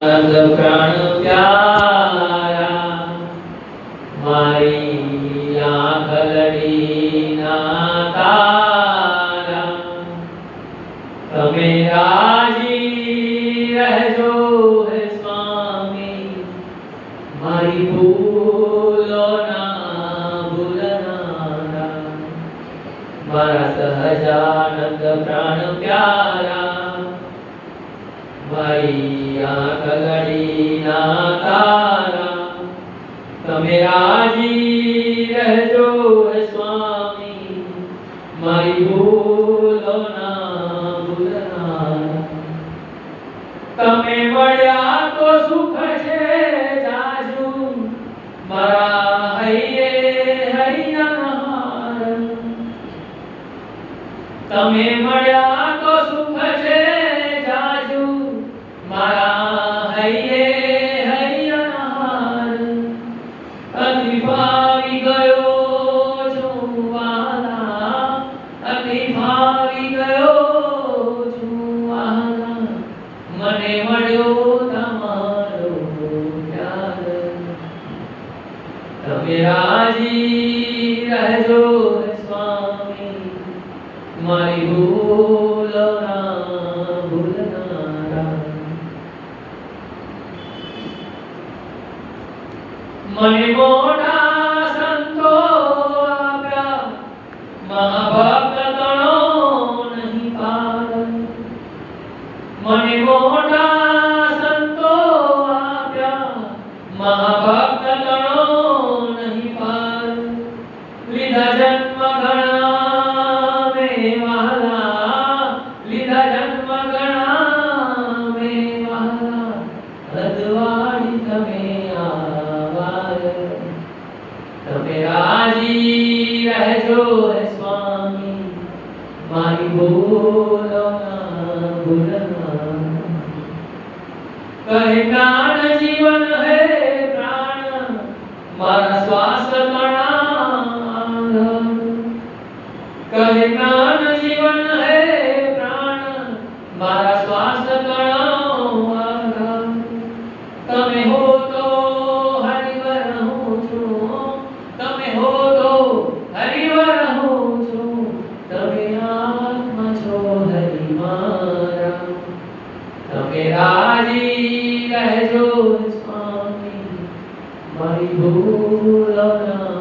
प्राण प्यारा मारी आंखलड़ी ना तारा तमे राजी रहजो है स्वामी मारी भूलो ना भूलनारा मारा सहजानंद प्राण प्यारा मारी आंखलड़ी ना तारा तमे राजी रहजो है स्वामी मारी भूलो ना भूलनारा तमे મળ્યા તો સુખ છે જાજુ મારા હૈયે હૈયાર તમે મળ્યા તો સુખ છે જાજુ મારા હૈયે હૈયાર અતિ ભાવી ગયો છું વાલા અતિ ભાવી ગયો છું વાલા મને મળ્યો તમારો પ્યાર તમે રાજી રહેજો સ્વામી મારી ભૂલો ના ભૂલનારા મને મોટા સંતો આપ્યા મહાભક્ત તણો નહીં પાર મને મોટા સંતો આપ્યા મહાભક્ત તણો નહીં પાર લીધા જન્મ ઘણા મેં વહાલા લીધા જન્મ ઘણા મેં વહાલા હદવાળી તમે આવાર તમે રાજી રહેજો હે સ્વામી મારી ભૂલો ના ભૂલના કહે પ્રાણ જીવન હે પ્રાણ મારા શ્વાસ કણાર કહે પ્રાણ જીવન હે પ્રાણ મારા શ્વાસ કણાર તમે હો તો હરિવર હું છું તમે હો તો હરિવર હું છું તમે આત્મા છો હરિ મારા તમે રાજી રહેજો સ્વામી મારી ભૂલો ના